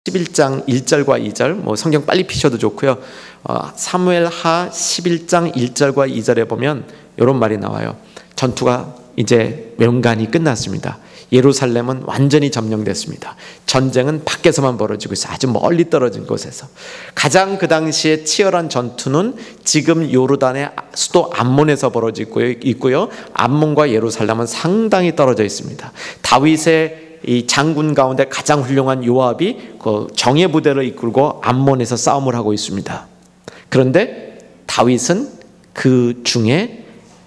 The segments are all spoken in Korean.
11장 1절과 2절, 뭐 성경 빨리 피셔도 좋고요. 사무엘하 11장 1절과 2절에 보면 이런 말이 나와요. 전투가 이제 명간이 끝났습니다. 예루살렘은 완전히 점령됐습니다. 전쟁은 밖에서만 벌어지고 있어요. 아주 멀리 떨어진 곳에서. 가장 그 당시에 치열한 전투는 지금 요르단의 수도 암몬에서 벌어지고 있고요. 암몬과 예루살렘은 상당히 떨어져 있습니다. 다윗의 이 장군 가운데 가장 훌륭한 요압이 그 정예 부대를 이끌고 암몬에서 싸움을 하고 있습니다. 그런데 다윗은 그 중에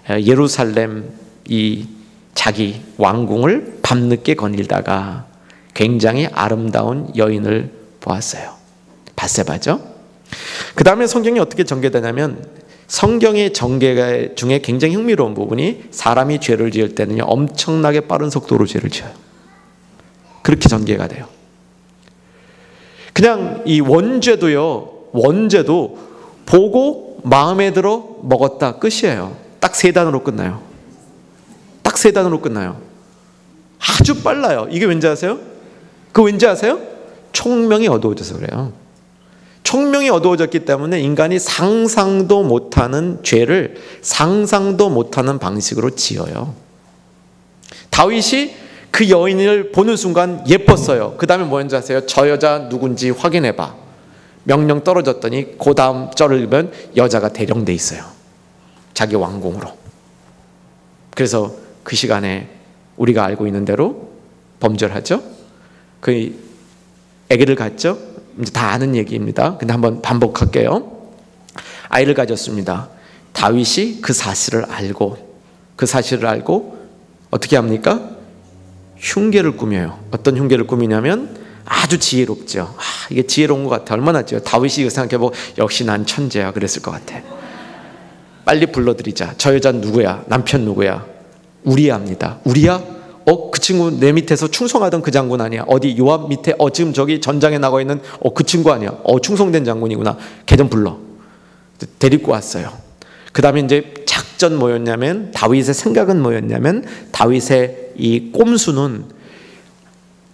예루살렘 이 자기 왕궁을 밤늦게 거닐다가 굉장히 아름다운 여인을 보았어요. 밧세바죠. 그 다음에 성경이 어떻게 전개되냐면, 성경의 전개 중에 굉장히 흥미로운 부분이, 사람이 죄를 지을 때는요 엄청나게 빠른 속도로 죄를 지어요. 그렇게 전개가 돼요. 그냥 이 원죄도 보고 마음에 들어 먹었다 끝이에요. 딱 3단으로 끝나요. 딱 3단으로 끝나요. 아주 빨라요. 이게 왠지 아세요? 그 왠지 아세요? 총명이 어두워져서 그래요. 총명이 어두워졌기 때문에 인간이 상상도 못하는 죄를 상상도 못하는 방식으로 지어요. 다윗이 그 여인을 보는 순간 예뻤어요. 그 다음에 뭐였는지 아세요? 저 여자 누군지 확인해봐. 명령 떨어졌더니 그 다음 절을 보면 여자가 대령돼 있어요. 자기 왕궁으로. 그래서 그 시간에 우리가 알고 있는 대로 범죄를 하죠. 그 아기를 갖죠. 이제 다 아는 얘기입니다. 근데 한번 반복할게요. 아이를 가졌습니다. 다윗이 그 사실을 알고 어떻게 합니까? 흉계를 꾸며요. 어떤 흉계를 꾸미냐면 아주 지혜롭죠. 이게 지혜로운 것 같아. 얼마나 지혜로워. 다윗이 이거 생각해보고 역시 난 천재야 그랬을 것 같아. 빨리 불러드리자. 저 여자 누구야? 남편 누구야? 우리야입니다. 우리야? 그 친구 내 밑에서 충성하던 그 장군 아니야? 어디 요압 밑에 지금 저기 전장에 나가 있는 그 친구 아니야? 충성된 장군이구나. 걔 좀 불러. 데리고 왔어요. 그 다음에 이제 작전 뭐였냐면, 다윗의 생각은 뭐였냐면, 다윗의 이 꼼수는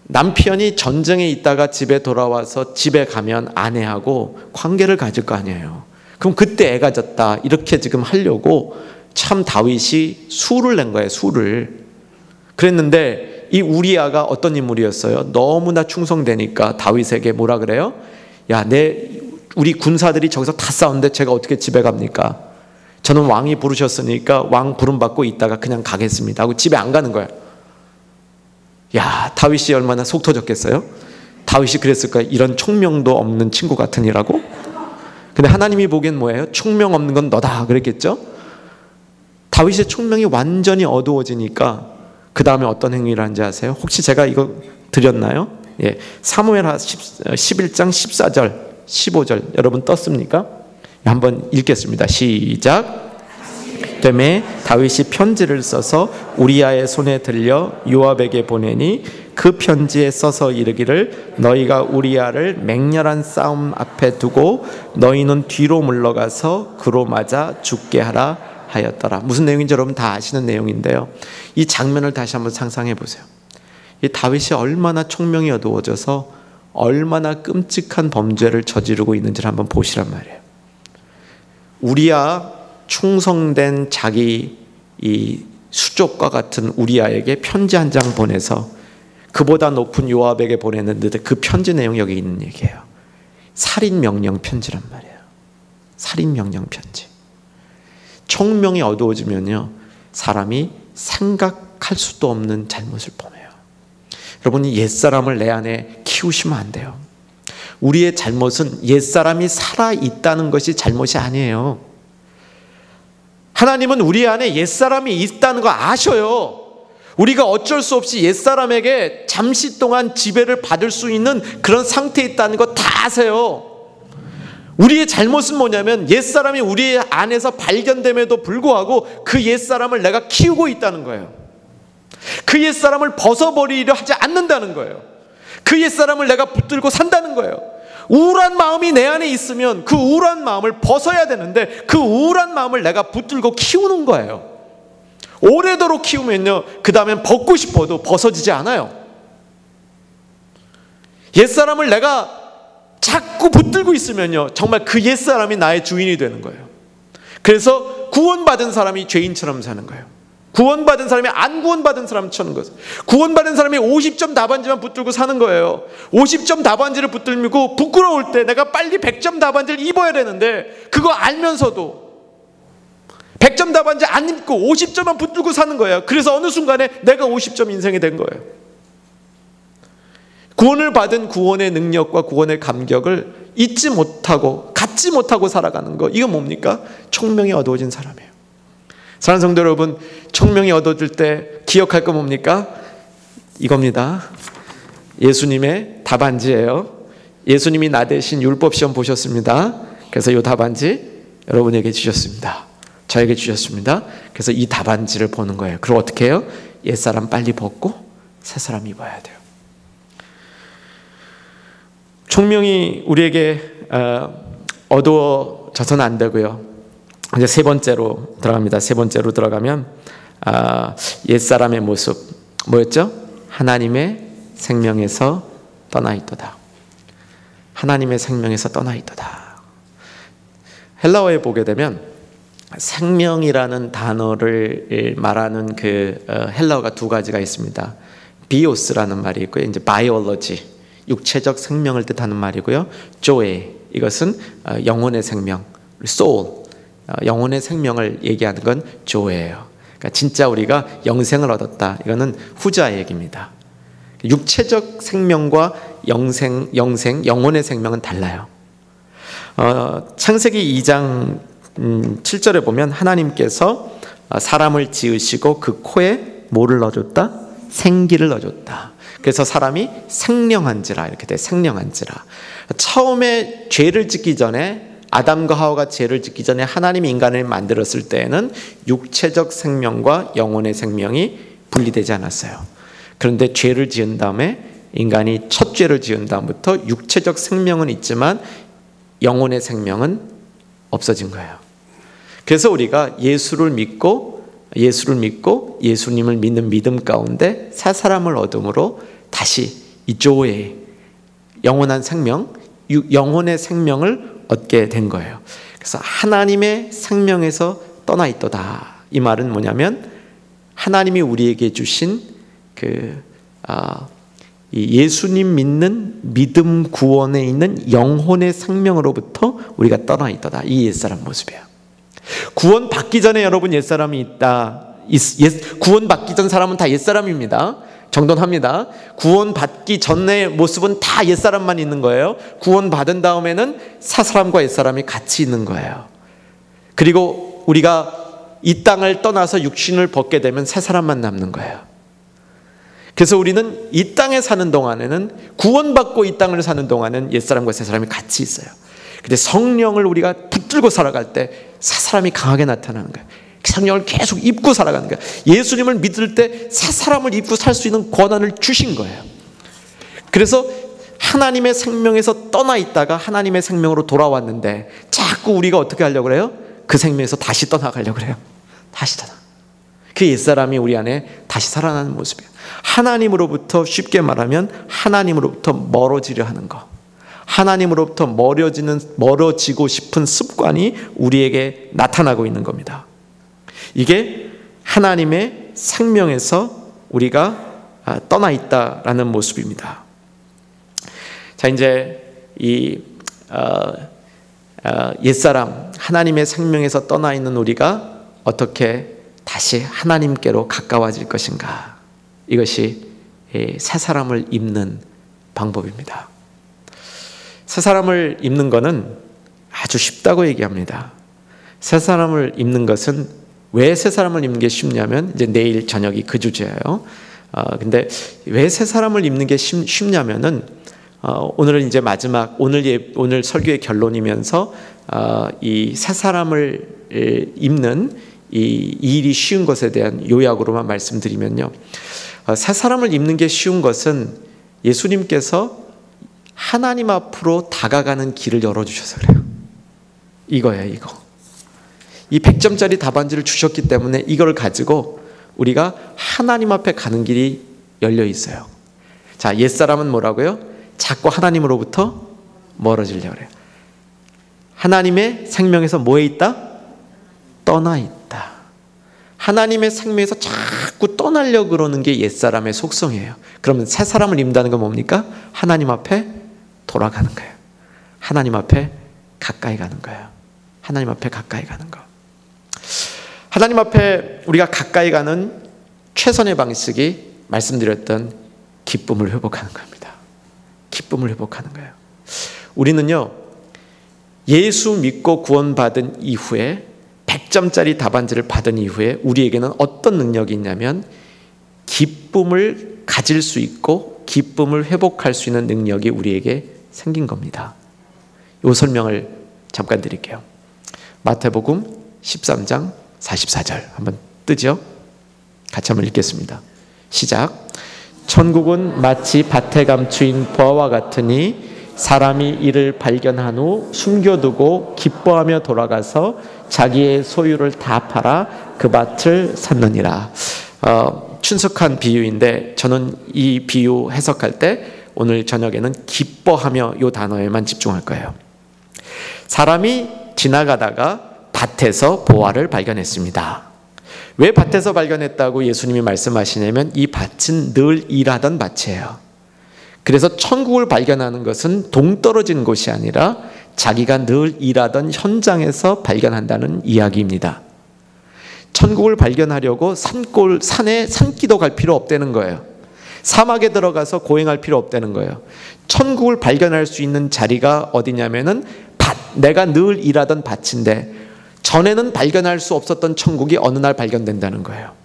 남편이 전쟁에 있다가 집에 돌아와서 집에 가면 아내하고 관계를 가질 거 아니에요. 그럼 그때 애가 졌다 이렇게 지금 하려고 참 다윗이 수를 낸 거예요. 수를. 그랬는데 이 우리아가 어떤 인물이었어요? 너무나 충성되니까 다윗에게 뭐라 그래요? 야, 우리 군사들이 저기서 다 싸우는데 제가 어떻게 집에 갑니까? 저는 왕이 부르셨으니까 왕 부름 받고 있다가 그냥 가겠습니다 하고 집에 안 가는 거예요. 야, 다윗이 얼마나 속 터졌겠어요? 다윗이 그랬을 거예요. 이런 총명도 없는 친구 같으니라고? 근데 하나님이 보기엔 뭐예요? 총명 없는 건 너다 그랬겠죠? 다윗의 총명이 완전히 어두워지니까 그 다음에 어떤 행위를 하는지 아세요? 혹시 제가 이거 드렸나요? 예, 사무엘하 11장 14절 15절 여러분 떴습니까? 한번 읽겠습니다. 시작. 때문에 다윗이 편지를 써서 우리아의 손에 들려 요압에게 보내니 그 편지에 써서 이르기를 너희가 우리아를 맹렬한 싸움 앞에 두고 너희는 뒤로 물러가서 그로 맞아 죽게 하라 하였더라. 무슨 내용인지 여러분 다 아시는 내용인데요. 이 장면을 다시 한번 상상해 보세요. 이 다윗이 얼마나 총명이 어두워져서 얼마나 끔찍한 범죄를 저지르고 있는지를 한번 보시란 말이에요. 우리아, 충성된 자기 이 수족과 같은 우리아에게 편지 한 장 보내서 그보다 높은 요압에게 보냈는데 그 편지 내용이 여기 있는 얘기예요. 살인명령 편지란 말이에요. 살인명령 편지. 총명이 어두워지면요 사람이 생각할 수도 없는 잘못을 범해요. 여러분이 옛사람을 내 안에 키우시면 안 돼요. 우리의 잘못은 옛사람이 살아있다는 것이 잘못이 아니에요. 하나님은 우리 안에 옛사람이 있다는 거 아셔요. 우리가 어쩔 수 없이 옛사람에게 잠시 동안 지배를 받을 수 있는 그런 상태에 있다는 거 다 아세요. 우리의 잘못은 뭐냐면 옛사람이 우리 안에서 발견됨에도 불구하고 그 옛사람을 내가 키우고 있다는 거예요. 그 옛사람을 벗어버리려 하지 않는다는 거예요. 그 옛사람을 내가 붙들고 산다는 거예요. 우울한 마음이 내 안에 있으면 그 우울한 마음을 벗어야 되는데 그 우울한 마음을 내가 붙들고 키우는 거예요. 오래도록 키우면요 그 다음엔 벗고 싶어도 벗어지지 않아요. 옛사람을 내가 자꾸 붙들고 있으면요, 정말 그 옛사람이 나의 주인이 되는 거예요. 그래서 구원받은 사람이 죄인처럼 사는 거예요. 구원받은 사람이 안 구원받은 사람처럼 거예요. 구원받은 사람이 50점 답안지만 붙들고 사는 거예요. 50점 답안지를 붙들고 부끄러울 때 내가 빨리 100점 답안지를 입어야 되는데, 그거 알면서도 100점 답안지 안 입고 50점만 붙들고 사는 거예요. 그래서 어느 순간에 내가 50점 인생이 된 거예요. 구원을 받은 구원의 능력과 구원의 감격을 잊지 못하고 갖지 못하고 살아가는 거, 이건 뭡니까? 총명이 어두워진 사람이에요. 사랑하는 성도 여러분, 총명이 어두워질 때 기억할 거 뭡니까? 이겁니다. 예수님의 답안지예요. 예수님이 나 대신 율법 시험 보셨습니다. 그래서 이 답안지 여러분에게 주셨습니다. 저에게 주셨습니다. 그래서 이 답안지를 보는 거예요. 그리고 어떻게 해요? 옛사람 빨리 벗고 새 사람 입어야 돼요. 총명이 우리에게 어두워져서는 안 되고요. 이제 세 번째로 들어갑니다. 세 번째로 들어가면 옛사람의 모습 뭐였죠? 하나님의 생명에서 떠나 있도다. 하나님의 생명에서 떠나 있도다. 헬라어에 보게 되면 생명이라는 단어를 말하는 그 헬라어가 두 가지가 있습니다. 비오스라는 말이 있고요. 이제 바이올로지, 육체적 생명을 뜻하는 말이고요. 조에, 이것은 영혼의 생명, soul, 영혼의 생명을 얘기하는 건 조예요. 그러니까 진짜 우리가 영생을 얻었다, 이거는 후자 얘기입니다. 육체적 생명과 영혼의 생명은 달라요. 창세기 2장 7절에 보면 하나님께서 사람을 지으시고 그 코에 뭐를 넣어줬다? 생기를 넣어줬다. 그래서 사람이 생령한지라, 이렇게 돼. 생령한지라. 처음에 죄를 짓기 전에, 아담과 하와가 죄를 짓기 전에 하나님이 인간을 만들었을 때에는 육체적 생명과 영혼의 생명이 분리되지 않았어요. 그런데 죄를 지은 다음에, 인간이 첫 죄를 지은 다음부터 육체적 생명은 있지만 영혼의 생명은 없어진 거예요. 그래서 우리가 예수를 믿고 예수님을 믿는 믿음 가운데 새 사람을 얻음으로 다시 이 조의 영원한 생명, 영혼의 생명을 얻게 된 거예요. 그래서 하나님의 생명에서 떠나 있도다. 이 말은 뭐냐면 하나님이 우리에게 주신 이 예수님 믿는 믿음 구원에 있는 영혼의 생명으로부터 우리가 떠나 있도다. 이 옛사람 모습이에요. 구원 받기 전에 여러분 옛사람이 있다. 구원 받기 전 사람은 다 옛사람입니다. 정돈합니다. 구원 받기 전의 모습은 다 옛사람만 있는 거예요. 구원 받은 다음에는 새 사람과 옛사람이 같이 있는 거예요. 그리고 우리가 이 땅을 떠나서 육신을 벗게 되면 새 사람만 남는 거예요. 그래서 우리는 이 땅에 사는 동안에는, 구원받고 이 땅을 사는 동안은 옛사람과 새 사람이 같이 있어요. 근데 성령을 우리가 붙들고 살아갈 때 새 사람이 강하게 나타나는 거예요. 성령을 계속 입고 살아가는 거예요. 예수님을 믿을 때 새 사람을 입고 살 수 있는 권한을 주신 거예요. 그래서 하나님의 생명에서 떠나 있다가 하나님의 생명으로 돌아왔는데 자꾸 우리가 어떻게 하려고 그래요? 그 생명에서 다시 떠나가려고 그래요. 다시 떠나. 그 옛사람이 우리 안에 다시 살아나는 모습이에요. 하나님으로부터, 쉽게 말하면 하나님으로부터 멀어지려 하는 거, 하나님으로부터 멀어지고 싶은 습관이 우리에게 나타나고 있는 겁니다. 이게 하나님의 생명에서 우리가 떠나 있다라는 모습입니다. 자, 이제 이 옛사람, 하나님의 생명에서 떠나 있는 우리가 어떻게 다시 하나님께로 가까워질 것인가, 이것이 새 사람을 입는 방법입니다. 새 사람을 입는 것은 아주 쉽다고 얘기합니다. 새 사람을 입는 것은, 왜 새 사람을 입는 게 쉽냐면, 이제 내일 저녁이 그 주제예요. 근데 왜 새 사람을 입는 게 쉽냐면은, 오늘은 이제 마지막, 오늘 설교의 결론이면서 이 새 사람을 입는 이 일이 쉬운 것에 대한 요약으로만 말씀드리면요, 새 사람을 입는 게 쉬운 것은 예수님께서 하나님 앞으로 다가가는 길을 열어주셔서 그래요. 이거예요, 이거. 이 100점짜리 답안지를 주셨기 때문에 이걸 가지고 우리가 하나님 앞에 가는 길이 열려 있어요. 자, 옛사람은 뭐라고요? 자꾸 하나님으로부터 멀어지려고 그래요. 하나님의 생명에서 뭐에 있다? 떠나 있다. 하나님의 생명에서 자꾸 떠나려고 그러는 게 옛사람의 속성이에요. 그러면 새 사람을 입는다는 건 뭡니까? 하나님 앞에 돌아가는 거예요. 하나님 앞에 가까이 가는 거예요. 하나님 앞에 가까이 가는 거. 하나님 앞에 우리가 가까이 가는 최선의 방식이 말씀드렸던 기쁨을 회복하는 겁니다. 기쁨을 회복하는 거예요. 우리는요, 예수 믿고 구원받은 이후에 100점짜리 답안지를 받은 이후에 우리에게는 어떤 능력이 있냐면 기쁨을 가질 수 있고 기쁨을 회복할 수 있는 능력이 우리에게 생긴 겁니다. 이 설명을 잠깐 드릴게요. 마태복음 13장 44절 한번 뜨죠? 같이 한번 읽겠습니다. 시작. 천국은 마치 밭에 감추인 보화와 같으니 사람이 이를 발견한 후 숨겨두고 기뻐하며 돌아가서 자기의 소유를 다 팔아 그 밭을 샀느니라. 춘석한 비유인데 저는 이 비유 해석할 때 오늘 저녁에는 기뻐하며 이 단어에만 집중할 거예요. 사람이 지나가다가 밭에서 보화를 발견했습니다. 왜 밭에서 발견했다고 예수님이 말씀하시냐면 이 밭은 늘 일하던 밭이에요. 그래서 천국을 발견하는 것은 동떨어진 곳이 아니라 자기가 늘 일하던 현장에서 발견한다는 이야기입니다. 천국을 발견하려고 산에 산기도 갈 필요 없다는 거예요. 사막에 들어가서 고행할 필요 없다는 거예요. 천국을 발견할 수 있는 자리가 어디냐면은 밭, 내가 늘 일하던 밭인데 전에는 발견할 수 없었던 천국이 어느 날 발견된다는 거예요.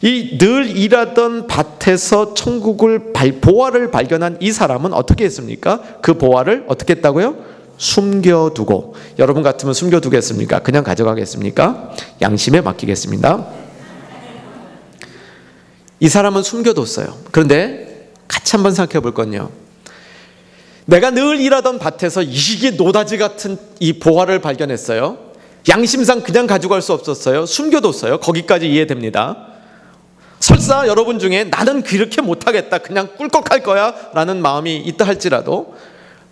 이 늘 일하던 밭에서 천국을 보화를 발견한 이 사람은 어떻게 했습니까? 그 보화를 어떻게 했다고요? 숨겨두고. 여러분 같으면 숨겨두겠습니까? 그냥 가져가겠습니까? 양심에 맡기겠습니다. 이 사람은 숨겨뒀어요. 그런데 같이 한번 생각해 볼 건요, 내가 늘 일하던 밭에서 이게 노다지 같은 이 보화를 발견했어요. 양심상 그냥 가져갈 수 없었어요. 숨겨뒀어요. 거기까지 이해됩니다. 설사 여러분 중에 나는 그렇게 못하겠다, 그냥 꿀꺽할 거야 라는 마음이 있다 할지라도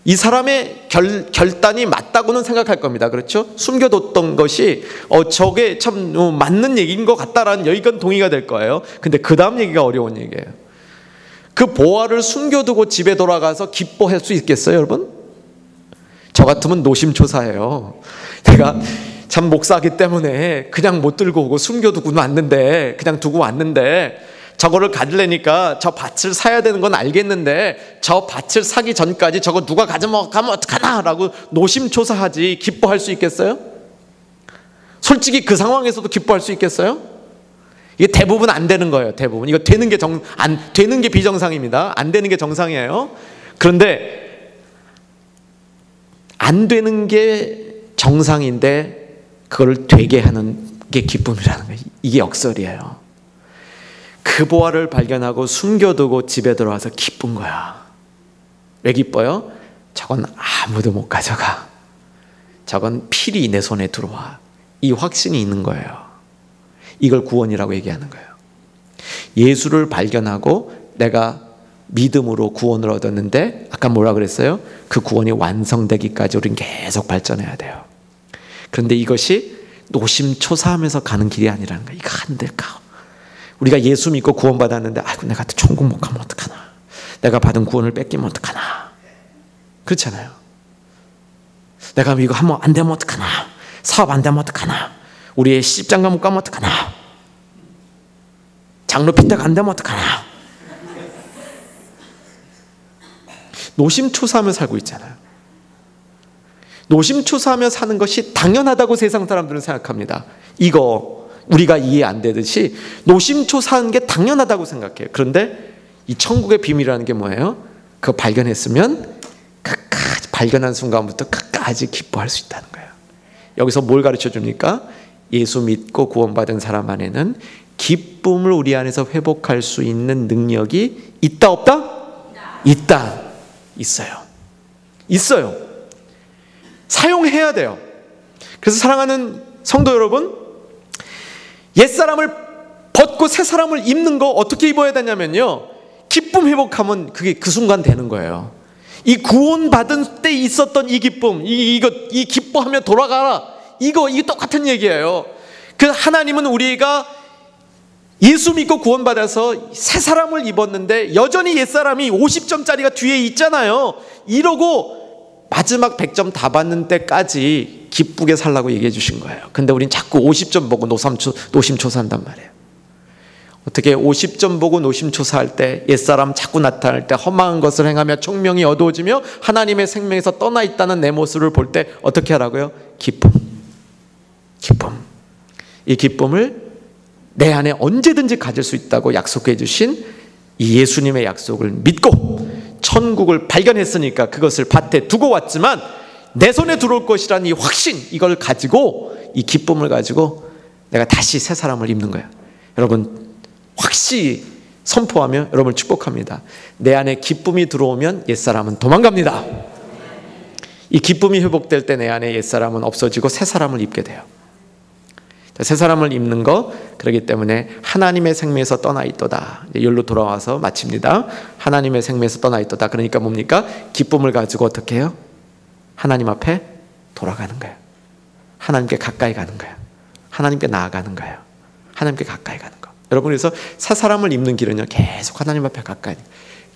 이 사람의 결단이 맞다고는 생각할 겁니다. 그렇죠? 숨겨뒀던 것이 저게 참 맞는 얘기인 것 같다라는 여기까지 동의가 될 거예요. 근데 그 다음 얘기가 어려운 얘기예요. 그 보화를 숨겨두고 집에 돌아가서 기뻐할 수 있겠어요, 여러분? 저 같으면 노심초사해요. 내가 참 목사기 때문에 그냥 못 들고 오고 숨겨두고 왔는데, 그냥 두고 왔는데 저거를 가지려니까 저 밭을 사야 되는 건 알겠는데 저 밭을 사기 전까지 저거 누가 가면 어떡하나 라고 노심초사하지 기뻐할 수 있겠어요? 솔직히 그 상황에서도 기뻐할 수 있겠어요? 이게 대부분 안 되는 거예요. 대부분 이거 되는 게 안 되는 게 비정상입니다. 안 되는 게 정상이에요. 그런데 안 되는 게 정상인데 그걸 되게 하는 게 기쁨이라는 거예요. 이게 역설이에요. 그 보화를 발견하고 숨겨두고 집에 들어와서 기쁜 거야. 왜 기뻐요? 저건 아무도 못 가져가. 저건 필히 내 손에 들어와. 이 확신이 있는 거예요. 이걸 구원이라고 얘기하는 거예요. 예수를 발견하고 내가 믿음으로 구원을 얻었는데 아까 뭐라 그랬어요? 그 구원이 완성되기까지 우리는 계속 발전해야 돼요. 그런데 이것이 노심초사하면서 가는 길이 아니라는 거예요. 이거 안 될까? 우리가 예수 믿고 구원받았는데 아이고 내가 천국 못 가면 어떡하나, 내가 받은 구원을 뺏기면 어떡하나, 그렇잖아요. 내가 이거 하면 안 되면 어떡하나, 사업 안 되면 어떡하나, 우리의 시집장가 못 가면 어떡하나, 장로 핀대가 안 되면 어떡하나. 노심초사하며 살고 있잖아요. 노심초사하며 사는 것이 당연하다고 세상 사람들은 생각합니다. 이거 우리가 이해 안 되듯이 노심초사하는 게 당연하다고 생각해요. 그런데 이 천국의 비밀이라는 게 뭐예요? 그거 발견했으면 끝까지, 발견한 순간부터 끝까지 기뻐할 수 있다는 거예요. 여기서 뭘 가르쳐 줍니까? 예수 믿고 구원받은 사람 안에는 기쁨을 우리 안에서 회복할 수 있는 능력이 있다 없다? 있다. 있어요. 있어요. 사용해야 돼요. 그래서 사랑하는 성도 여러분, 옛사람을 벗고 새사람을 입는 거 어떻게 입어야 되냐면요, 기쁨 회복하면 그게 그 순간 되는 거예요. 이 구원받은 때 있었던 이 기쁨, 이 기뻐하며 돌아가라. 이거 똑같은 얘기예요. 그 하나님은 우리가 예수 믿고 구원받아서 새 사람을 입었는데 여전히 옛사람이 50점짜리가 뒤에 있잖아요. 이러고 마지막 100점 다 받는 때까지 기쁘게 살라고 얘기해 주신 거예요. 근데 우린 자꾸 50점 보고 노심초사한단 말이에요. 어떻게 50점 보고 노심초사할 때, 옛사람 자꾸 나타날 때, 험한 것을 행하며 총명이 어두워지며 하나님의 생명에서 떠나 있다는 내 모습을 볼 때 어떻게 하라고요? 기쁨. 이 기쁨을 내 안에 언제든지 가질 수 있다고 약속해 주신 이 예수님의 약속을 믿고 천국을 발견했으니까 그것을 밭에 두고 왔지만 내 손에 들어올 것이라는 이 확신, 이걸 가지고, 이 기쁨을 가지고 내가 다시 새 사람을 입는 거예요. 여러분, 확실히 선포하며 여러분을 축복합니다. 내 안에 기쁨이 들어오면 옛사람은 도망갑니다. 이 기쁨이 회복될 때 내 안에 옛사람은 없어지고 새 사람을 입게 돼요. 새 사람을 입는 거, 그렇기 때문에 하나님의 생명에서 떠나 있도다. 여기로 돌아와서 마칩니다. 하나님의 생명에서 떠나 있도다. 그러니까 뭡니까? 기쁨을 가지고 어떻게 해요? 하나님 앞에 돌아가는 거예요. 하나님께 가까이 가는 거예요. 하나님께 나아가는 거예요. 하나님께 가까이 가는 거. 여러분, 그래서 새 사람을 입는 길은요, 계속 하나님 앞에 가까이,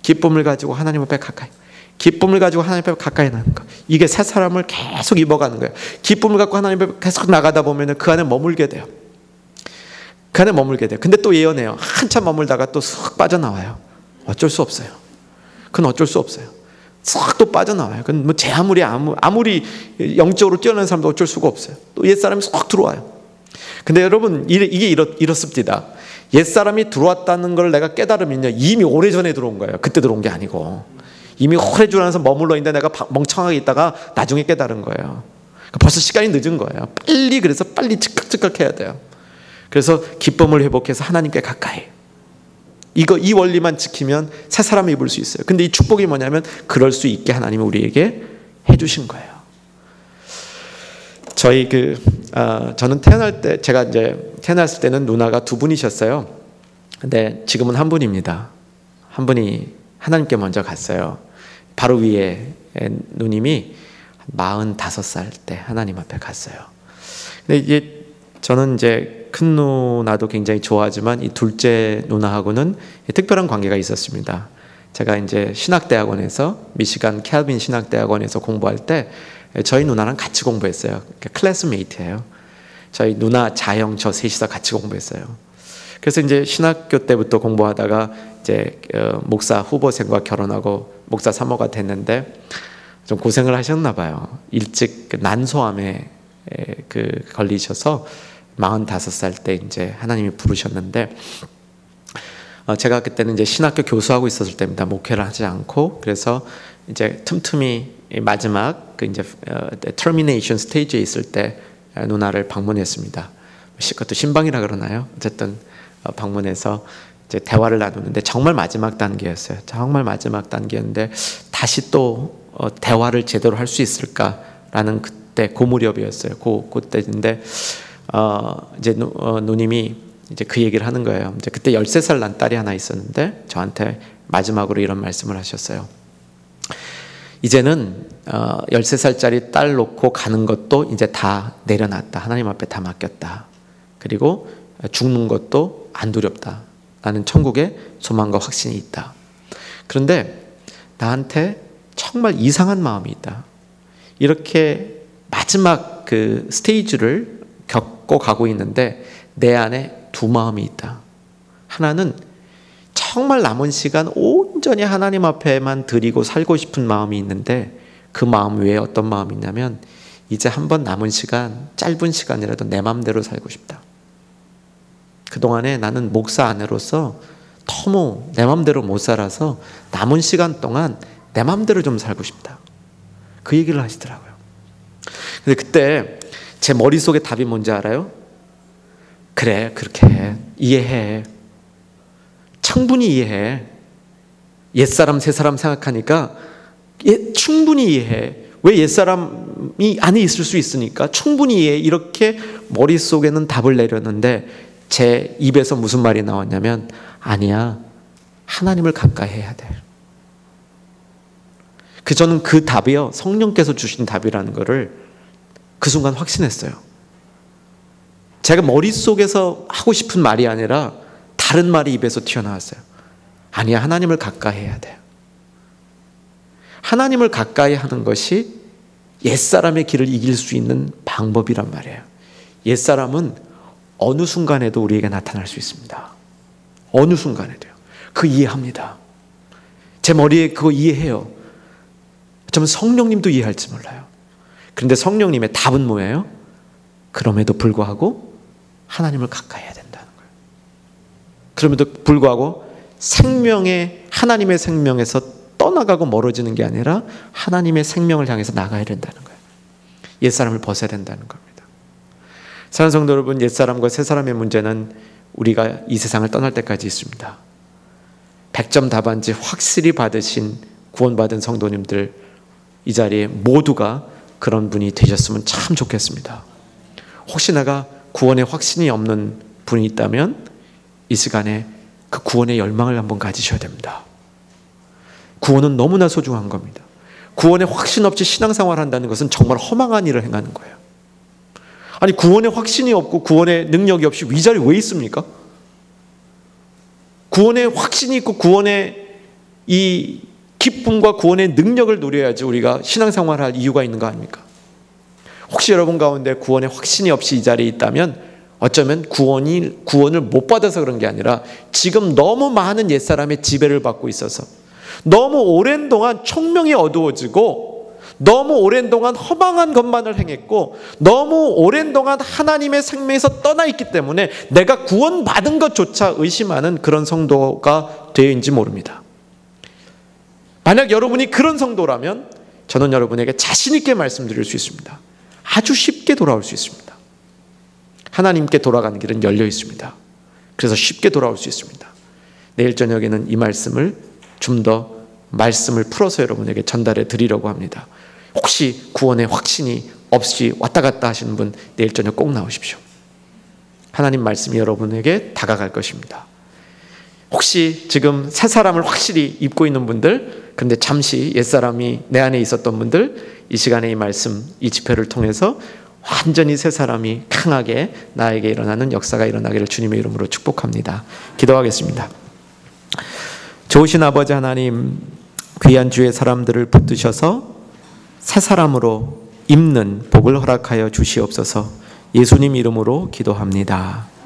기쁨을 가지고 하나님 앞에 가까이, 기쁨을 가지고 하나님 앞에 가까이 나는 거. 이게 새 사람을 계속 입어가는 거예요. 기쁨을 갖고 하나님 앞에 계속 나가다 보면 그 안에 머물게 돼요. 그 안에 머물게 돼요. 근데 또 예언해요. 한참 머물다가 또 쑥 빠져나와요. 어쩔 수 없어요. 그건 어쩔 수 없어요. 싹 또 빠져나와요. 그건 뭐 제 아무리 영적으로 뛰어난 사람도 어쩔 수가 없어요. 또 옛사람이 쏙 들어와요. 근데 여러분, 이게 이렇습니다. 옛사람이 들어왔다는 걸 내가 깨달으면요, 이미 오래전에 들어온 거예요. 그때 들어온 게 아니고 이미 오래전 안에서 머물러 있는데 내가 멍청하게 있다가 나중에 깨달은 거예요. 벌써 시간이 늦은 거예요. 그래서 빨리 즉각 해야 돼요. 그래서 기쁨을 회복해서 하나님께 가까이, 이 원리만 지키면 새 사람을 입을 수 있어요. 근데 이 축복이 뭐냐면 그럴 수 있게 하나님이 우리에게 해주신 거예요. 저는 제가 이제 태어났을 때는 누나가 두 분이셨어요. 근데 지금은 한 분입니다. 한 분이 하나님께 먼저 갔어요. 바로 위에 누님이 45살 때 하나님 앞에 갔어요. 근데 이게 저는 이제 큰 누나도 굉장히 좋아하지만 이 둘째 누나하고는 특별한 관계가 있었습니다. 제가 이제 신학대학원에서, 미시간 캘빈 신학대학원에서 공부할 때 저희 누나랑 같이 공부했어요. 클래스메이트예요. 저희 누나, 자영, 저 셋이서 같이 공부했어요. 그래서 이제 신학교 때부터 공부하다가 이제 목사 후보생과 결혼하고 목사 사모가 됐는데 좀 고생을 하셨나 봐요. 일찍 난소암에 걸리셔서 45살 때 이제 하나님이 부르셨는데, 제가 그때는 이제 신학교 교수하고 있었을 때입니다. 목회를 하지 않고. 그래서 이제 틈틈이 마지막 이제 터미네이션 스테이지에 있을 때 누나를 방문했습니다. 그것도 신방이라 그러나요? 어쨌든 방문해서 이제 대화를 나누는데 정말 마지막 단계였어요. 정말 마지막 단계였는데 다시 또 대화를 제대로 할 수 있을까라는 그때 그 무렵이었어요. 그때인데 이제 누님이 이제 그 얘기를 하는 거예요. 이제 그때 13살 난 딸이 하나 있었는데 저한테 마지막으로 이런 말씀을 하셨어요. 이제는 13살짜리 딸 놓고 가는 것도 이제 다 내려놨다. 하나님 앞에 다 맡겼다. 그리고 죽는 것도 안 두렵다. 나는 천국에 소망과 확신이 있다. 그런데 나한테 정말 이상한 마음이 있다. 이렇게 마지막 그 스테이지를 겪고 가고 있는데 내 안에 두 마음이 있다. 하나는 정말 남은 시간 온전히 하나님 앞에만 드리고 살고 싶은 마음이 있는데, 그 마음 외에 어떤 마음이 있냐면 이제 한번 남은 시간, 짧은 시간이라도 내 마음대로 살고 싶다. 그동안에 나는 목사 아내로서 너무 내 마음대로 못 살아서 남은 시간 동안 내 마음대로 좀 살고 싶다. 그 얘기를 하시더라고요. 근데 그때 제 머릿속에 답이 뭔지 알아요? 그래, 그렇게 해. 이해해. 충분히 이해해. 옛사람 새사람 생각하니까 충분히 이해해. 왜 옛사람이 안에 있을 수 있으니까 충분히 이해해. 이렇게 머릿속에는 답을 내렸는데 제 입에서 무슨 말이 나왔냐면, 아니야, 하나님을 가까이 해야 돼요. 저는 그 답이요, 성령께서 주신 답이라는 것을 그 순간 확신했어요. 제가 머릿속에서 하고 싶은 말이 아니라 다른 말이 입에서 튀어나왔어요. 아니야, 하나님을 가까이 해야 돼요. 하나님을 가까이 하는 것이 옛사람의 길을 이길 수 있는 방법이란 말이에요. 옛사람은 어느 순간에도 우리에게 나타날 수 있습니다. 어느 순간에도요. 그 이해합니다. 제 머리에 그거 이해해요. 저는 성령님도 이해할지 몰라요. 그런데 성령님의 답은 뭐예요? 그럼에도 불구하고 하나님을 가까이 해야 된다는 거예요. 그럼에도 불구하고 하나님의 생명에서 떠나가고 멀어지는 게 아니라 하나님의 생명을 향해서 나가야 된다는 거예요. 옛사람을 벗어야 된다는 겁니다. 사랑하는 성도 여러분, 옛사람과 새사람의 문제는 우리가 이 세상을 떠날 때까지 있습니다. 100점 답안지 확실히 받으신 구원받은 성도님들, 이 자리에 모두가 그런 분이 되셨으면 참 좋겠습니다. 혹시 내가 구원에 확신이 없는 분이 있다면 이 시간에 그 구원의 열망을 한번 가지셔야 됩니다. 구원은 너무나 소중한 겁니다. 구원에 확신 없이 신앙생활을 한다는 것은 정말 허망한 일을 행하는 거예요. 아니, 구원에 확신이 없고 구원의 능력이 없이 이 자리에 왜 있습니까? 구원에 확신이 있고 구원의 이 기쁨과 구원의 능력을 누려야지 우리가 신앙생활을 할 이유가 있는 거 아닙니까? 혹시 여러분 가운데 구원에 확신이 없이 이 자리에 있다면 어쩌면 구원을 못 받아서 그런 게 아니라 지금 너무 많은 옛사람의 지배를 받고 있어서 너무 오랜 동안 총명이 어두워지고 너무 오랜 동안 허망한 것만을 행했고 너무 오랜 동안 하나님의 생명에서 떠나 있기 때문에 내가 구원받은 것조차 의심하는 그런 성도가 되어있는지 모릅니다. 만약 여러분이 그런 성도라면 저는 여러분에게 자신 있게 말씀드릴 수 있습니다. 아주 쉽게 돌아올 수 있습니다. 하나님께 돌아가는 길은 열려 있습니다. 그래서 쉽게 돌아올 수 있습니다. 내일 저녁에는 이 말씀을 좀 더 말씀을 풀어서 여러분에게 전달해 드리려고 합니다. 혹시 구원의 확신이 없이 왔다 갔다 하시는 분 내일 저녁 꼭 나오십시오. 하나님 말씀이 여러분에게 다가갈 것입니다. 혹시 지금 새 사람을 확실히 입고 있는 분들, 그런데 잠시 옛사람이 내 안에 있었던 분들, 이 시간에 이 말씀, 이 집회를 통해서 완전히 새 사람이 강하게 나에게 일어나는 역사가 일어나기를 주님의 이름으로 축복합니다. 기도하겠습니다. 좋으신 아버지 하나님, 귀한 주의 사람들을 붙드셔서 새 사람으로 입는 복을 허락하여 주시옵소서. 예수님 이름으로 기도합니다.